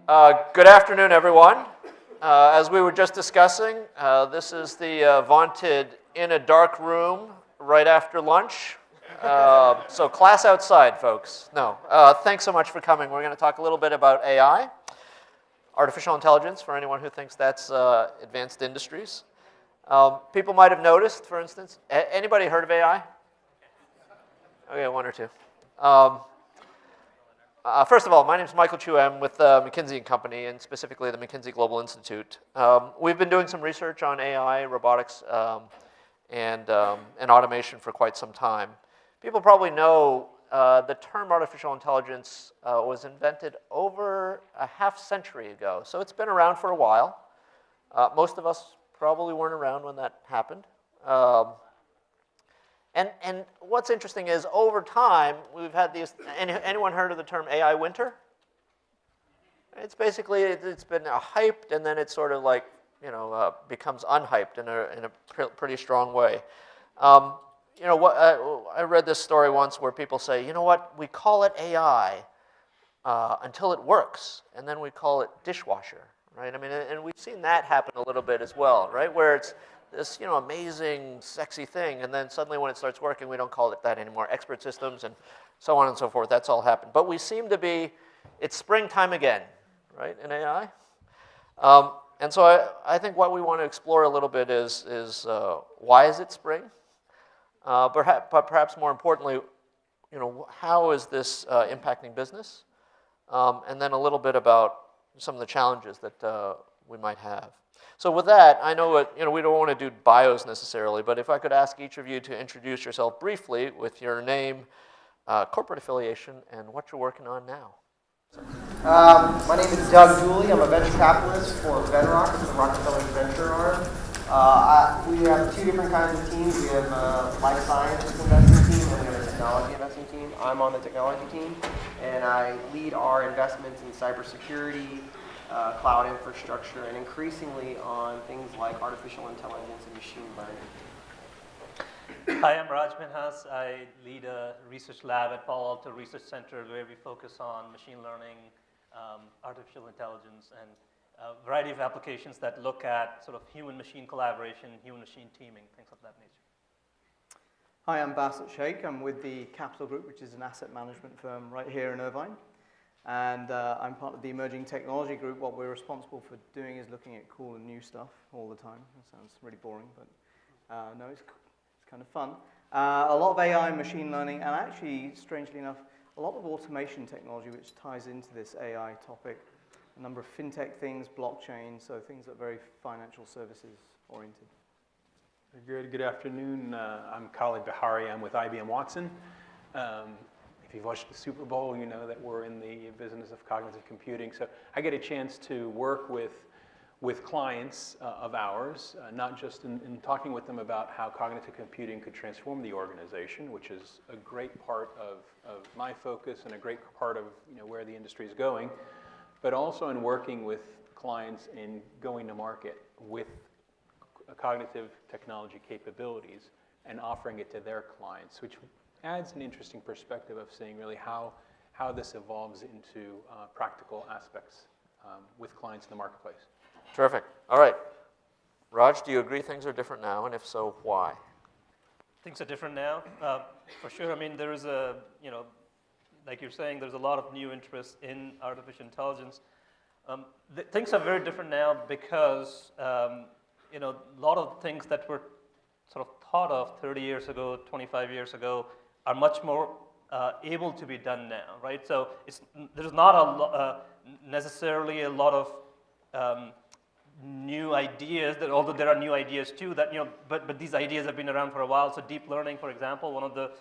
Good afternoon, everyone. As we were just discussing, this is the vaunted in a dark room right after lunch. So class outside, folks. No, thanks so much for coming. We're going to talk a little bit about AI, artificial intelligence, for anyone who thinks that's advanced industries. People might have noticed, for instance, anybody heard of AI? Okay, one or two. First of all, my name is Michael Chu. I'm with McKinsey & Company, and specifically the McKinsey Global Institute. We've been doing some research on AI, robotics, and automation for quite some time. People probably know the term artificial intelligence was invented over a half century ago, so it's been around for a while. Most of us probably weren't around when that happened. And what's interesting is, over time, we've had these. Anyone heard of the term AI winter? It's basically it's been hyped, and then it's sort of like becomes unhyped in a pretty strong way. I read this story once where people say, you know what, we call it AI until it works, and then we call it dishwasher, right? I mean, and we've seen that happen a little bit as well, right? Where it's this amazing, sexy thing, and then suddenly when it starts working, we don't call it that anymore. Expert systems and so on and so forth, that's all happened. But we seem to be, it's springtime again, right, in AI? And so I think what we want to explore a little bit is why is it spring? But perhaps more importantly, how is this impacting business? And then a little bit about some of the challenges that we might have. So with that, I know we don't want to do bios necessarily, but if I could ask each of you to introduce yourself briefly with your name, corporate affiliation, and what you're working on now. My name is Doug Dooley. I'm a venture capitalist for Venrock, the Rockefeller venture arm. We have two different kinds of teams. We have a life sciences investing team, and we have a technology investing team. I'm on the technology team, and I lead our investments in cybersecurity, cloud infrastructure, and increasingly on things like artificial intelligence and machine learning. Hi, I'm Raj Minhas. I lead a research lab at Palo Alto Research Center where we focus on machine learning, artificial intelligence, and a variety of applications that look at sort of human-machine collaboration, human-machine teaming, things of that nature. Hi, I'm Basit Sheikh. I'm with the Capital Group, which is an asset management firm right here in Irvine. And I'm part of the emerging technology group. What we're responsible for doing is looking at cool and new stuff all the time. That sounds really boring, but no, it's kind of fun. A lot of AI and machine learning, and actually, strangely enough, a lot of automation technology which ties into this AI topic. A number of fintech things, blockchain, so things that are very financial services oriented. Good afternoon. I'm Khalid Bahari. I'm with IBM Watson. If you've watched the Super Bowl, you know that we're in the business of cognitive computing. So I get a chance to work with clients of ours, not just in talking with them about how cognitive computing could transform the organization, which is a great part of my focus and a great part of where the industry is going, but also in working with clients in going to market with cognitive technology capabilities and offering it to their clients, which adds an interesting perspective of seeing really how this evolves into practical aspects with clients in the marketplace. Terrific. All right. Raj, do you agree things are different now, and if so, why? Things are different now, for sure. I mean, there is like you're saying, there's a lot of new interest in artificial intelligence. Things are very different now because a lot of things that were sort of thought of 30 years ago, 25 years ago, are much more able to be done now, right? So there's not necessarily a lot of new ideas, although there are new ideas too, but these ideas have been around for a while. So deep learning, for example, one of the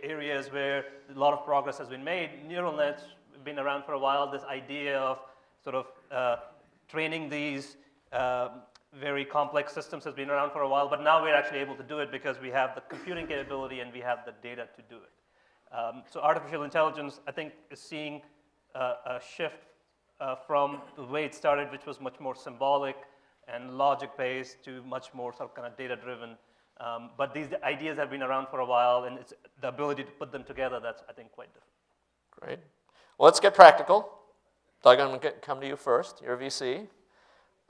areas where a lot of progress has been made. Neural nets have been around for a while. This idea of sort of training these very complex systems has been around for a while, but now we're actually able to do it because we have the computing capability and we have the data to do it. So artificial intelligence, I think, is seeing a shift from the way it started, which was much more symbolic and logic-based, to much more sort of kind of data-driven. But these ideas have been around for a while, and it's the ability to put them together that's, I think, quite different. Great. Well, let's get practical. Doug, I'm going to come to you first. You're a VC.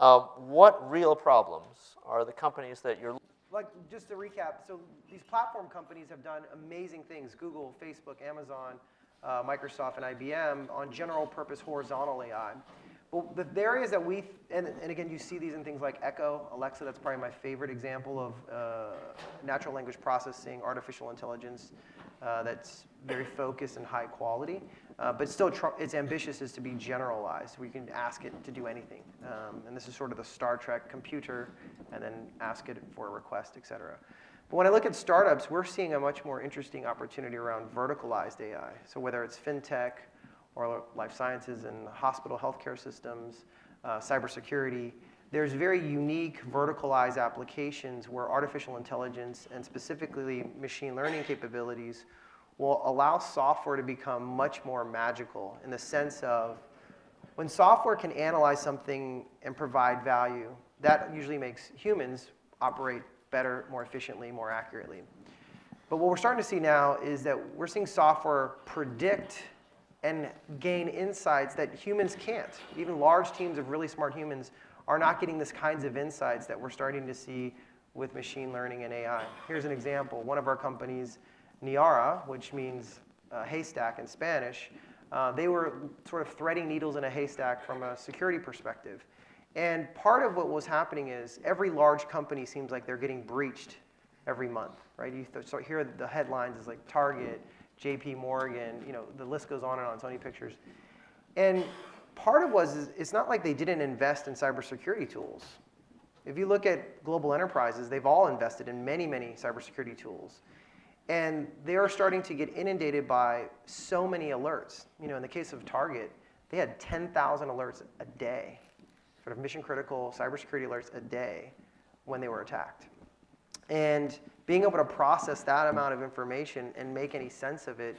What real problems are the companies that you're... Like, just to recap, so these platform companies have done amazing things, Google, Facebook, Amazon, Microsoft, and IBM, on general purpose horizontal AI. But the areas that and again, you see these in things like Echo, Alexa, that's probably my favorite example of natural language processing, artificial intelligence, that's very focused and high quality. But still, its ambitious is to be generalized. We can ask it to do anything. And this is sort of the Star Trek computer, and then ask it for a request, et cetera. But when I look at startups, we're seeing a much more interesting opportunity around verticalized AI. So whether it's fintech or life sciences and hospital healthcare systems, cybersecurity, there's very unique verticalized applications where artificial intelligence and specifically machine learning capabilities will allow software to become much more magical, in the sense of when software can analyze something and provide value, that usually makes humans operate better, more efficiently, more accurately. But what we're starting to see now is that we're seeing software predict and gain insights that humans can't. Even large teams of really smart humans are not getting this kinds of insights that we're starting to see with machine learning and AI. Here's an example. One of our companies, Niara, which means haystack in Spanish, they were sort of threading needles in a haystack from a security perspective. And part of what was happening is every large company seems like they're getting breached every month, right? You start hear the headlines is like Target, JP Morgan, the list goes on and on, Sony Pictures. And part of is it's not like they didn't invest in cybersecurity tools. If you look at global enterprises, they've all invested in many, many cybersecurity tools. And they are starting to get inundated by so many alerts. In the case of Target, they had 10,000 alerts a day, sort of mission critical cybersecurity alerts a day when they were attacked. And being able to process that amount of information and make any sense of it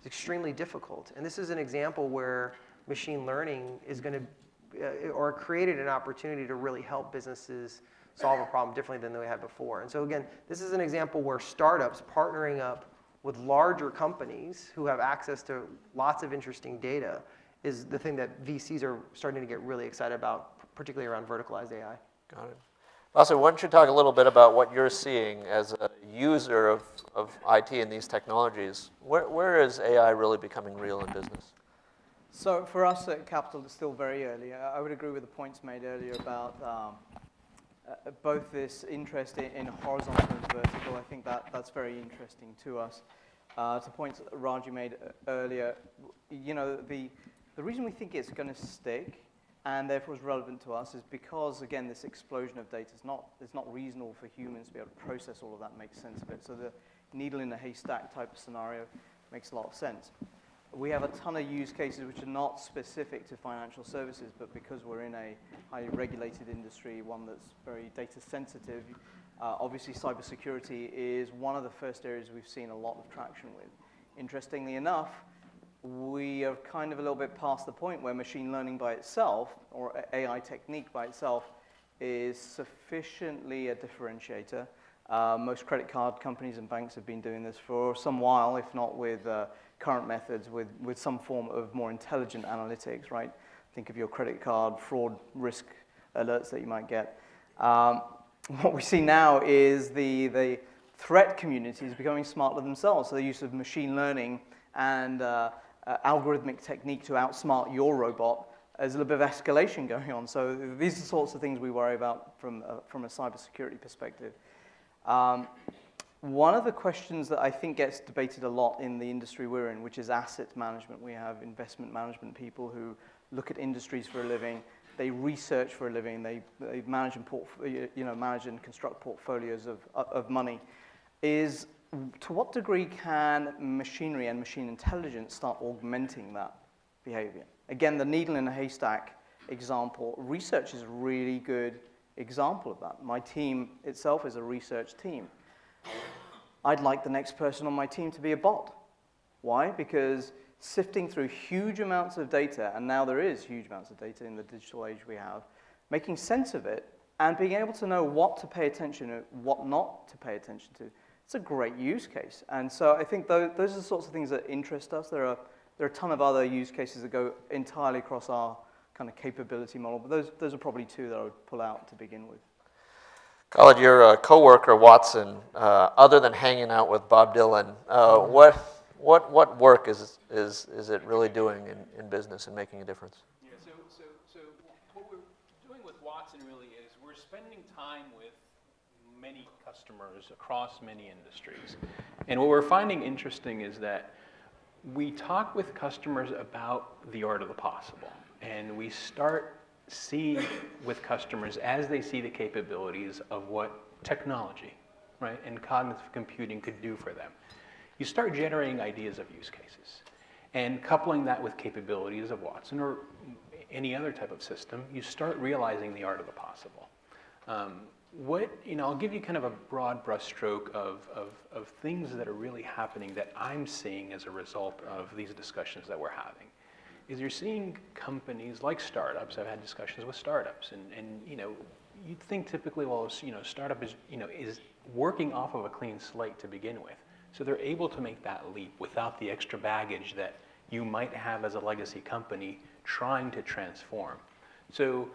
is extremely difficult. And this is an example where machine learning is going to, or created an opportunity to really help businesses solve a problem differently than they had before. And so again, this is an example where startups partnering up with larger companies who have access to lots of interesting data is the thing that VCs are starting to get really excited about, particularly around verticalized AI. Got it. Lasse, why don't you talk a little bit about what you're seeing as a user of IT and these technologies? Where is AI really becoming real in business? So for us at Capital, it's still very early. I would agree with the points made earlier about both this interest in horizontal and vertical. I think that's very interesting to us. To points that Raji made earlier, the reason we think it's going to stick and therefore is relevant to us is because, again, this explosion of data is not reasonable for humans to be able to process all of that and make sense of it. So the needle in a haystack type of scenario makes a lot of sense. We have a ton of use cases which are not specific to financial services, but because we're in a highly regulated industry, one that's very data sensitive, obviously cybersecurity is one of the first areas we've seen a lot of traction with. Interestingly enough, we are kind of a little bit past the point where machine learning by itself, or AI technique by itself, is sufficiently a differentiator. Most credit card companies and banks have been doing this for some while, if not with current methods, with some form of more intelligent analytics, right? Think of your credit card fraud risk alerts that you might get. What we see now is the threat community is becoming smarter themselves. So the use of machine learning and algorithmic technique to outsmart your robot, there's a little bit of escalation going on. So these are the sorts of things we worry about from a cybersecurity perspective. One of the questions that I think gets debated a lot in the industry we're in, which is asset management. We have investment management people who look at industries for a living. They research for a living. They manage and manage and construct portfolios of money. Is to what degree can machinery and machine intelligence start augmenting that behavior? Again, the needle in a haystack example, research is a really good example of that. My team itself is a research team. I'd like the next person on my team to be a bot. Why? Because sifting through huge amounts of data, and now there is huge amounts of data in the digital age we have, making sense of it and being able to know what to pay attention to, what not to pay attention to, it's a great use case. And so I think those are the sorts of things that interest us. There are There are a ton of other use cases that go entirely across our kind of capability model, but those are probably two that I would pull out to begin with. Khaled, your coworker Watson, other than hanging out with Bob Dylan, what work is it really doing in business and making a difference? Yeah, so what we're doing with Watson really is we're spending time with many customers across many industries. And what we're finding interesting is that we talk with customers about the art of the possible. And we start seeing with customers as they see the capabilities of what technology, right, and cognitive computing could do for them. You start generating ideas of use cases. And coupling that with capabilities of Watson or any other type of system, you start realizing the art of the possible. I'll give you kind of a broad brushstroke of things that are really happening that I'm seeing as a result of these discussions that we're having. Is you're seeing companies like startups. I've had discussions with startups, and you'd think typically, well, startup is working off of a clean slate to begin with, so they're able to make that leap without the extra baggage that you might have as a legacy company trying to transform. So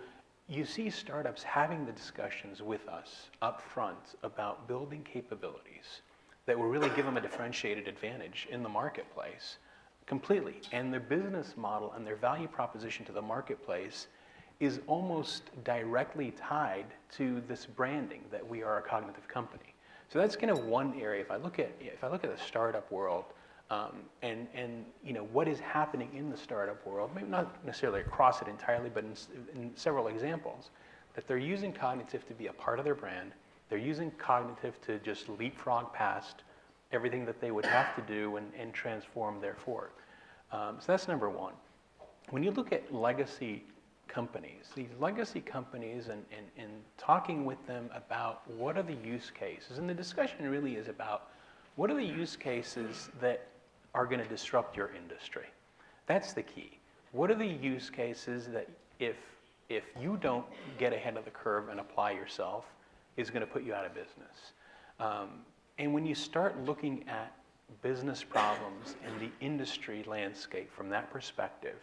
you see startups having the discussions with us up front about building capabilities that will really give them a differentiated advantage in the marketplace completely. And their business model and their value proposition to the marketplace is almost directly tied to this branding that we are a cognitive company. So that's kind of one area. If I look at the startup world, and what is happening in the startup world, maybe not necessarily across it entirely, but in several examples, that they're using cognitive to be a part of their brand. They're using cognitive to just leapfrog past everything that they would have to do and transform therefore. So that's number one. When you look at legacy companies, these legacy companies and talking with them about what are the use cases, and the discussion really is about what are the use cases that are going to disrupt your industry. That's the key. What are the use cases that if you don't get ahead of the curve and apply yourself is going to put you out of business? And when you start looking at business problems and the industry landscape from that perspective,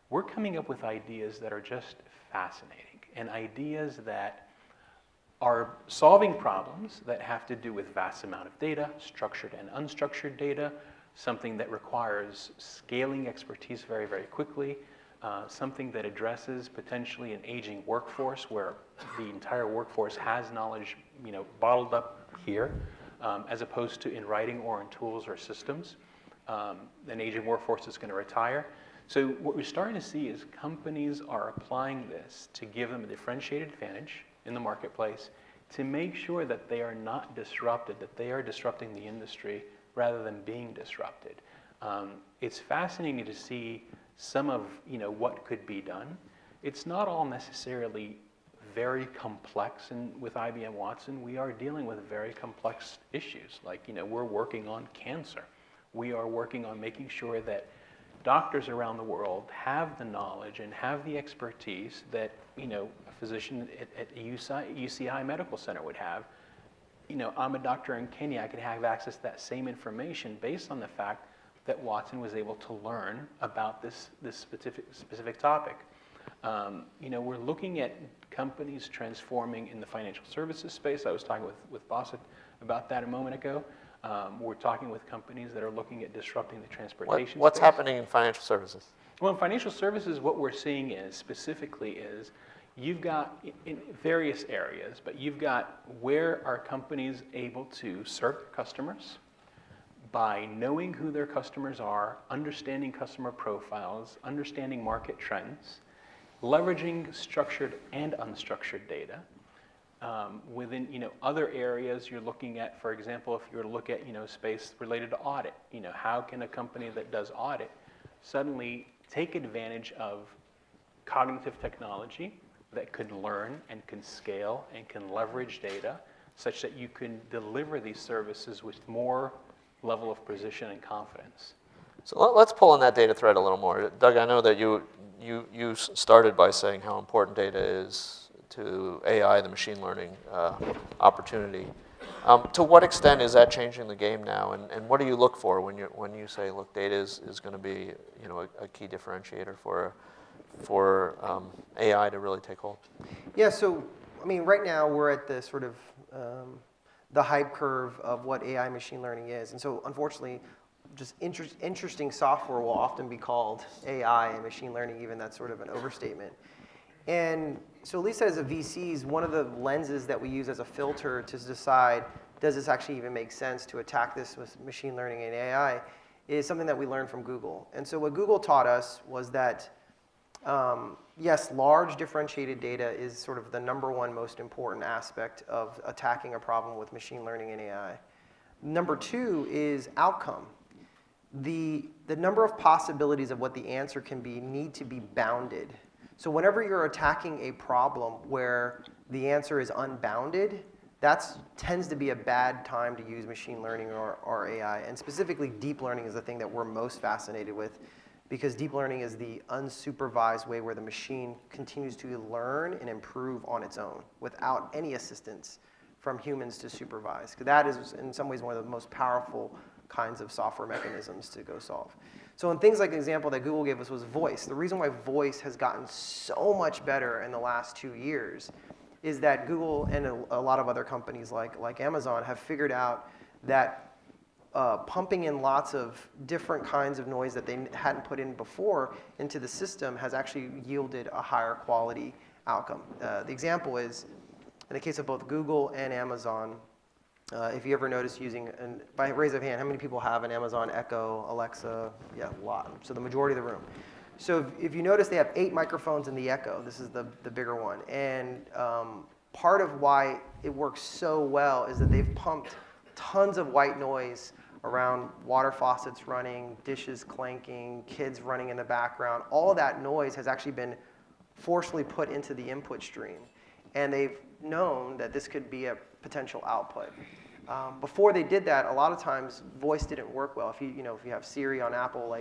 we're coming up with ideas that are just fascinating, and ideas that are solving problems that have to do with vast amount of data, structured and unstructured data, something that requires scaling expertise very, very quickly, something that addresses potentially an aging workforce where the entire workforce has knowledge, bottled up here, as opposed to in writing or in tools or systems. An aging workforce is going to retire. So what we're starting to see is companies are applying this to give them a differentiated advantage in the marketplace, to make sure that they are not disrupted, that they are disrupting the industry rather than being disrupted. It's fascinating to see some of what could be done. It's not all necessarily very complex, and with IBM Watson, we are dealing with very complex issues. Like, we're working on cancer. We are working on making sure that doctors around the world have the knowledge and have the expertise that a physician at UCI Medical Center would have. I'm a doctor in Kenya. I could have access to that same information based on the fact that Watson was able to learn about this specific topic. We're looking at companies transforming in the financial services space. I was talking with Basit about that a moment ago. We're talking with companies that are looking at disrupting the transportation What's space. happening in financial services? Well, in financial services, what we're seeing is you've got in various areas, but you've got where are companies able to serve their customers by knowing who their customers are, understanding customer profiles, understanding market trends, leveraging structured and unstructured data. Within other areas you're looking at, for example, if you were to look at space related to audit, how can a company that does audit suddenly take advantage of cognitive technology that could learn and can scale and can leverage data such that you can deliver these services with more level of precision and confidence. So let's pull on that data thread a little more. Doug, I know that you started by saying how important data is to AI, the machine learning opportunity. To what extent is that changing the game now, and what do you look for when you say, look, data is going to be a key differentiator for AI to really take hold? Yeah, so I mean, right now we're at the sort of the hype curve of what AI machine learning is, and so unfortunately, just interesting software will often be called AI and machine learning. Even that's sort of an overstatement. And so at least as a VCs, one of the lenses that we use as a filter to decide, does this actually even make sense to attack this with machine learning and AI, is something that we learned from Google. And so what Google taught us was that, yes, large differentiated data is sort of the number one most important aspect of attacking a problem with machine learning and AI. Number two is outcome. The number of possibilities of what the answer can be need to be bounded. So whenever you're attacking a problem where the answer is unbounded, that tends to be a bad time to use machine learning or AI. And specifically, deep learning is the thing that we're most fascinated with, because deep learning is the unsupervised way where the machine continues to learn and improve on its own without any assistance from humans to supervise. Because that is, in some ways, one of the most powerful kinds of software mechanisms to go solve. So in things like the example that Google gave us was voice. The reason why voice has gotten so much better in the last 2 years is that Google and a lot of other companies like Amazon have figured out that pumping in lots of different kinds of noise that they hadn't put in before into the system has actually yielded a higher quality outcome. The example is, in the case of both Google and Amazon, if you ever notice using, by raise of hand, how many people have an Amazon Echo, Alexa? Yeah, a lot. So the majority of the room. So if you notice, they have 8 microphones in the Echo. This is the bigger one. And part of why it works so well is that they've pumped tons of white noise around water faucets running, dishes clanking, kids running in the background. All of that noise has actually been forcefully put into the input stream. And they've known that this could be a potential output. Before they did that, a lot of times voice didn't work well. If you have Siri on Apple,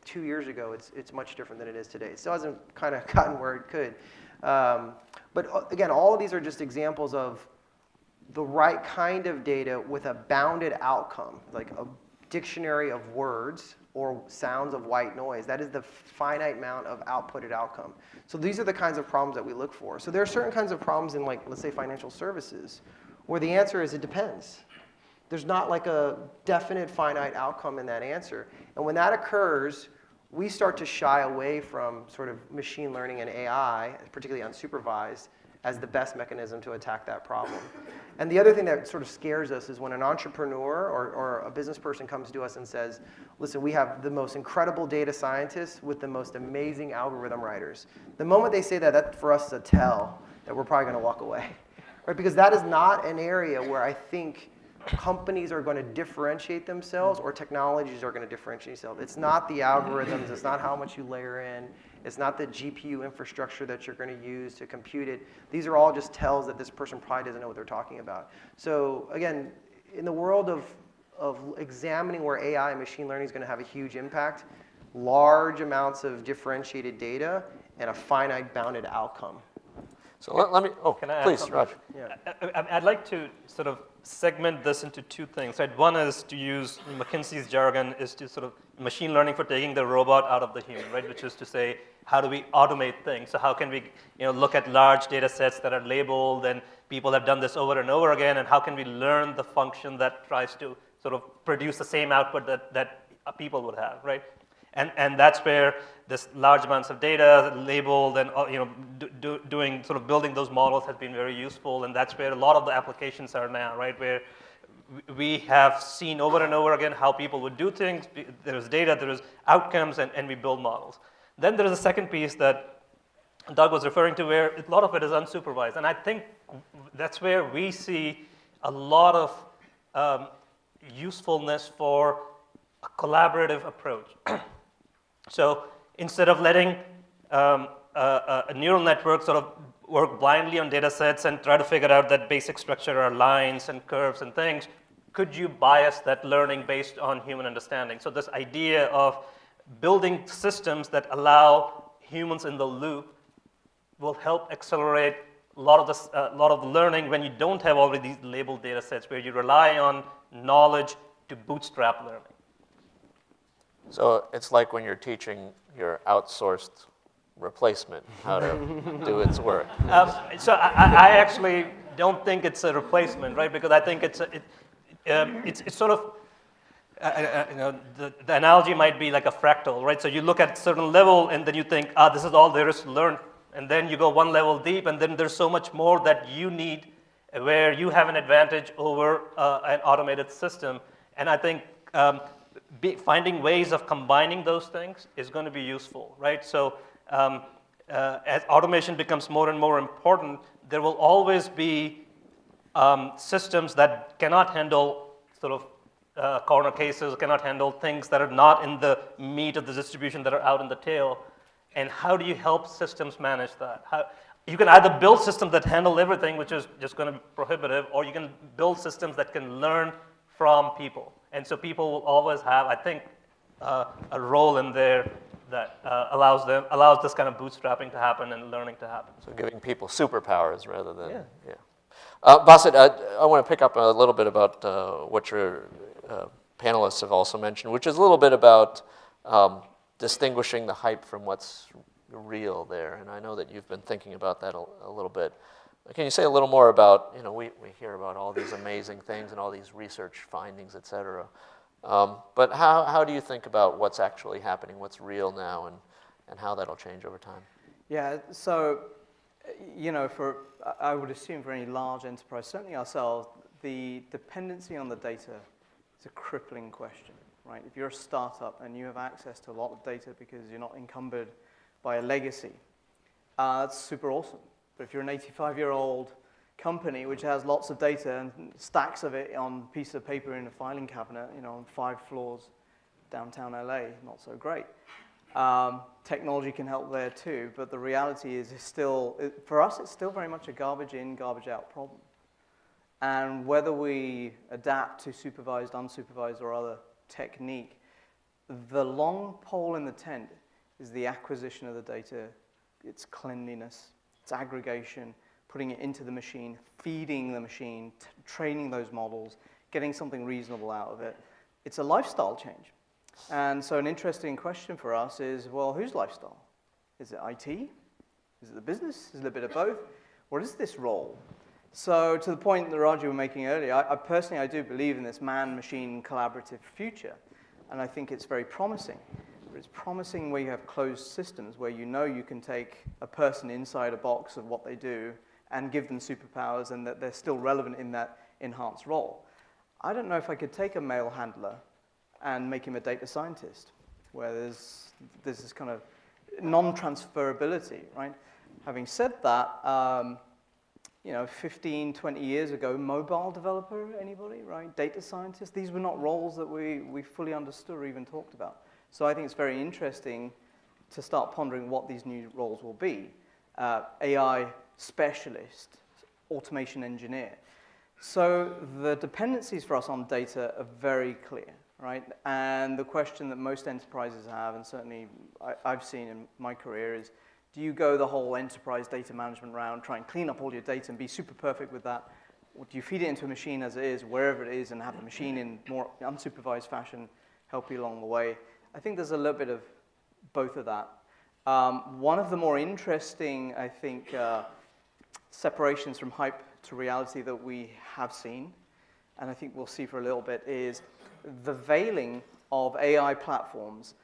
2 years ago, it's much different than it is today. It still hasn't kind of gotten where it could. But again, all of these are just examples of the right kind of data with a bounded outcome, like a dictionary of words or sounds of white noise. That is the finite amount of outputted outcome. So these are the kinds of problems that we look for. So there are certain kinds of problems in, let's say, financial services, where the answer is it depends. There's not like a definite finite outcome in that answer. And when that occurs, we start to shy away from sort of machine learning and AI, particularly unsupervised, as the best mechanism to attack that problem. And the other thing that sort of scares us is when an entrepreneur or a business person comes to us and says, listen, we have the most incredible data scientists with the most amazing algorithm writers. The moment they say that, that for us is a tell that we're probably going to walk away. Right? Because that is not an area where I think companies are going to differentiate themselves or technologies are going to differentiate themselves. It's not the algorithms. It's not how much you layer in. It's not the GPU infrastructure that you're going to use to compute it. These are all just tells that this person probably doesn't know what they're talking about. So again, in the world of examining where AI and machine learning is going to have a huge impact, large amounts of differentiated data and a finite bounded outcome. So let me, Can I add please, something? Raj. Yeah. I'd like to sort of segment this into 2 things. Right? One is, to use McKinsey's jargon, is to sort of machine learning for taking the robot out of the human, right? Which is to say, how do we automate things? So how can we look at large data sets that are labeled, and people have done this over and over again, and how can we learn the function that tries to sort of produce the same output that people would have, right? And that's where this large amounts of data labeled and doing sort of building those models has been very useful, and that's where a lot of the applications are now, right? Where we have seen over and over again how people would do things. There is data, there is outcomes, and we build models. Then there is a second piece that Doug was referring to, where a lot of it is unsupervised, and I think that's where we see a lot of usefulness for a collaborative approach. So instead of letting a neural network sort of work blindly on data sets and try to figure out that basic structure or lines and curves and things, could you bias that learning based on human understanding? So this idea of building systems that allow humans in the loop will help accelerate a lot of the learning when you don't have already these labeled data sets, where you rely on knowledge to bootstrap learning. So it's like when you're teaching your outsourced replacement how to do its work. So I actually don't think it's a replacement, right? Because I think it's sort of, the analogy might be like a fractal, right? So you look at a certain level and then you think, this is all there is to learn. And then you go one level deep and then there's so much more that you need where you have an advantage over an automated system. And I think finding ways of combining those things is going to be useful, right? So as automation becomes more and more important, there will always be systems that cannot handle sort of corner cases, cannot handle things that are not in the meat of the distribution, that are out in the tail. And how do you help systems manage that? You can either build systems that handle everything, which is just going to be prohibitive, or you can build systems that can learn from people. And so people will always have, I think, a role in there that allows this kind of bootstrapping to happen and learning to happen. So giving people superpowers rather than, Yeah. Basit, I want to pick up a little bit about what your panelists have also mentioned, which is a little bit about distinguishing the hype from what's real there. And I know that you've been thinking about that a little bit. Can you say a little more about, we hear about all these amazing things and all these research findings, et cetera. But how do you think about what's actually happening, what's real now, and how that'll change over time? Yeah, so, I would assume for any large enterprise, certainly ourselves, the dependency on the data is a crippling question, right? If you're a startup and you have access to a lot of data because you're not encumbered by a legacy, that's super awesome. But if you're an 85-year-old company which has lots of data and stacks of it on a piece of paper in a filing cabinet, on 5 floors downtown LA, not so great. Technology can help there too, but the reality is for us, it's still very much a garbage in, garbage out problem. And whether we adapt to supervised, unsupervised, or other technique, the long pole in the tent is the acquisition of the data, its cleanliness, its aggregation, putting it into the machine, feeding the machine, training those models, getting something reasonable out of it. It's a lifestyle change. And so an interesting question for us is, well, whose lifestyle? Is it IT? Is it the business? Is it a bit of both? What is this role? So to the point that Raju was making earlier, I personally do believe in this man-machine collaborative future. And I think it's very promising. But it's promising where you have closed systems, where you can take a person inside a box of what they do and give them superpowers and that they're still relevant in that enhanced role. I don't know if I could take a mail handler and make him a data scientist, where there's this kind of non-transferability, right? Having said that, 15, 20 years ago, mobile developer, anybody, right? Data scientist, these were not roles that we fully understood or even talked about. So I think it's very interesting to start pondering what these new roles will be. AI specialist, automation engineer. So the dependencies for us on data are very clear, right? And the question that most enterprises have, and certainly I've seen in my career, is do you go the whole enterprise data management round, try and clean up all your data and be super perfect with that? Or do you feed it into a machine as it is, wherever it is, and have the machine in more unsupervised fashion help you along the way? I think there's a little bit of both of that. One of the more interesting, I think, separations from hype to reality that we have seen, and I think we'll see for a little bit, is the veiling of AI platforms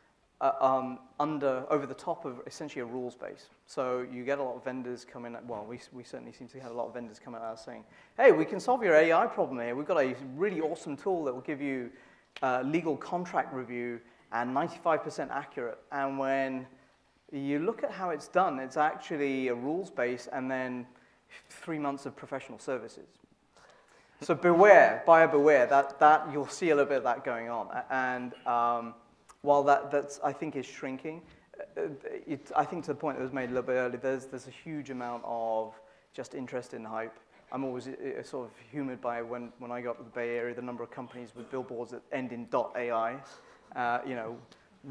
over the top of essentially a rules base. So you get a lot of vendors coming, well, we certainly seem to have a lot of vendors coming out saying, hey, we can solve your AI problem here. We've got a really awesome tool that will give you legal contract review and 95% accurate. And when you look at how it's done, it's actually a rules base and then 3 months of professional services. So beware, buyer beware, that you'll see a little bit of that going on. And while that's I think is shrinking, I think to the point that was made a little bit earlier, there's a huge amount of just interest in hype. I'm always sort of humored by when I got to the Bay Area, the number of companies with billboards that end in .ai.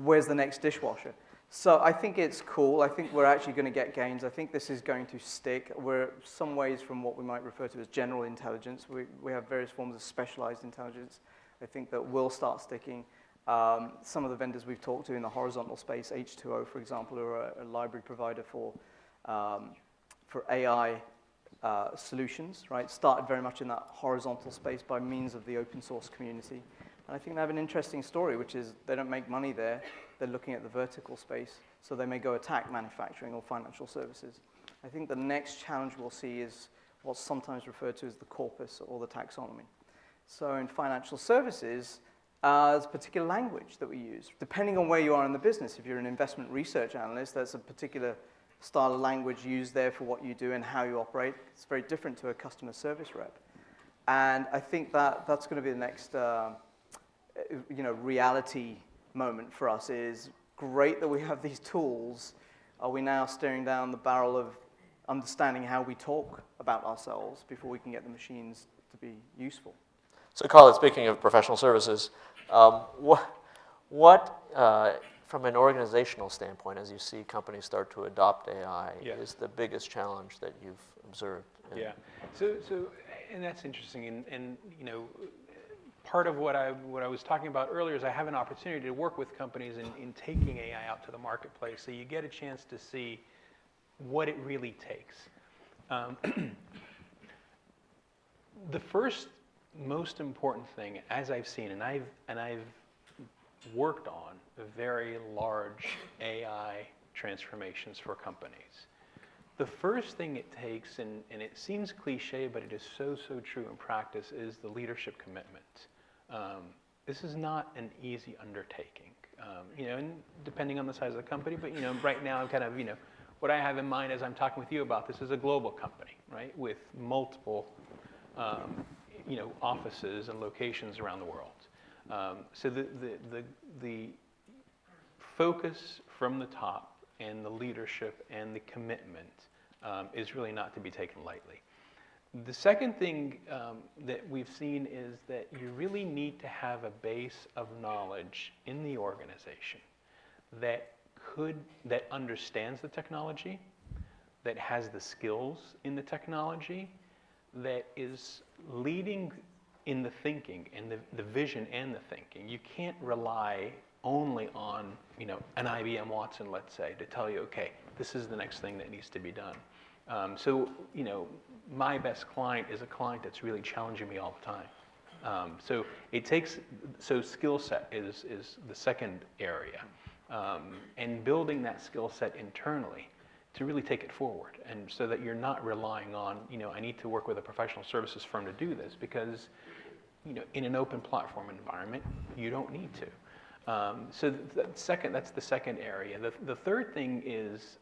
Where's the next dishwasher? So I think it's cool. I think we're actually going to get gains. I think this is going to stick. We're some ways from what we might refer to as general intelligence. We have various forms of specialized intelligence. I think that will start sticking. Some of the vendors we've talked to in the horizontal space, H2O, for example, who are a library provider for AI solutions, right? Started very much in that horizontal space by means of the open source community. And I think they have an interesting story, which is they don't make money there. They're looking at the vertical space, so they may go attack manufacturing or financial services. I think the next challenge we'll see is what's sometimes referred to as the corpus or the taxonomy. So in financial services, there's a particular language that we use. Depending on where you are in the business, if you're an investment research analyst, there's a particular style of language used there for what you do and how you operate. It's very different to a customer service rep. And I think that that's going to be the next reality moment for us. Is great that we have these tools. Are we now staring down the barrel of understanding how we talk about ourselves before we can get the machines to be useful? So, Khaled, speaking of professional services, what from an organizational standpoint, as you see companies start to adopt AI, is the biggest challenge that you've observed? Yeah. So, and that's interesting. And part of what I was talking about earlier is I have an opportunity to work with companies in taking AI out to the marketplace, so you get a chance to see what it really takes. The first most important thing, as I've seen, and I've worked on very large AI transformations for companies. The first thing it takes, and it seems cliche, but it is so true in practice, is the leadership commitment. This is not an easy undertaking, and depending on the size of the company, but right now I'm kind of, what I have in mind as I'm talking with you about this is a global company, right, with multiple, offices and locations around the world. So the focus from the top and the leadership and the commitment is really not to be taken lightly. The second thing that we've seen is that you really need to have a base of knowledge in the organization that understands the technology, that has the skills in the technology, that is leading in the thinking and the vision and the thinking. You can't rely only on an IBM Watson, let's say, to tell you, okay, this is the next thing that needs to be done. So my best client is a client that's really challenging me all the time. So skill set is the second area, and building that skill set internally to really take it forward, and so that you're not relying on, I need to work with a professional services firm to do this, because in an open platform environment, you don't need to. So that's the second area. The third thing is,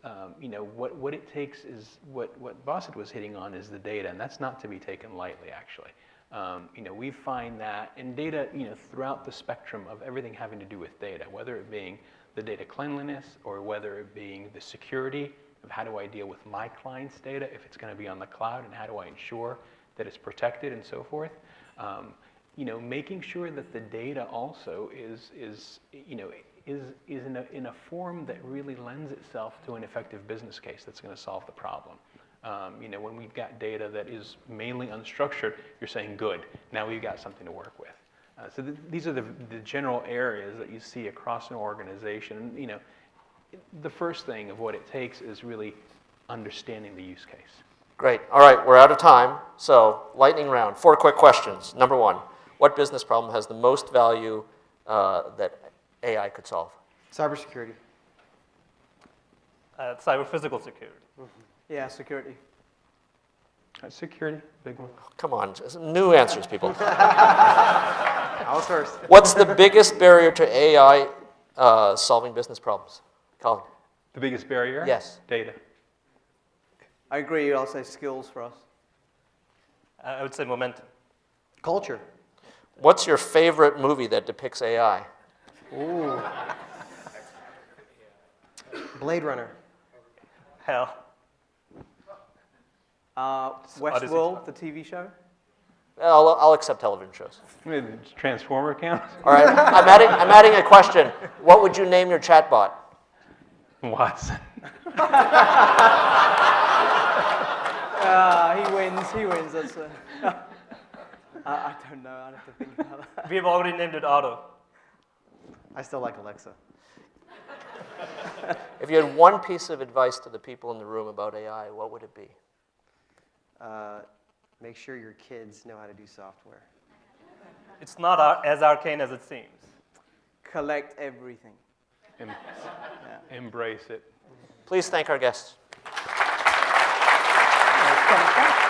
what it takes is what Basit was hitting on is the data, and that's not to be taken lightly, actually. We find that in data, throughout the spectrum of everything having to do with data, whether it being the data cleanliness or whether it being the security of how do I deal with my client's data if it's going to be on the cloud, and how do I ensure that it's protected and so forth. Making sure that the data also is in a form that really lends itself to an effective business case that's going to solve the problem. When we've got data that is mainly unstructured, you're saying, good, now we've got something to work with. So these are the general areas that you see across an organization. The first thing of what it takes is really understanding the use case. Great. All right, we're out of time. So lightning round, 4 quick questions. Number 1, what business problem has the most value that AI could solve? Cybersecurity. Cyber physical security. Yeah, security. Security, big one. Come on, just new answers, people. I was first. What's the biggest barrier to AI solving business problems? Colin? The biggest barrier? Yes. Data. I agree. I'll say skills for us. I would say momentum. Culture. What's your favorite movie that depicts AI? Ooh. Blade Runner. Hell. Westworld, the TV show. I'll accept television shows. Transformer count? All right, I'm adding a question. What would you name your chatbot? Watson. He wins. That's I don't know. I'd have to think about that. We've already named it Otto. I still like Alexa. If you had one piece of advice to the people in the room about AI, what would it be? Make sure your kids know how to do software. It's not as arcane as it seems. Collect everything. Em- Embrace it. Please thank our guests. Thank you.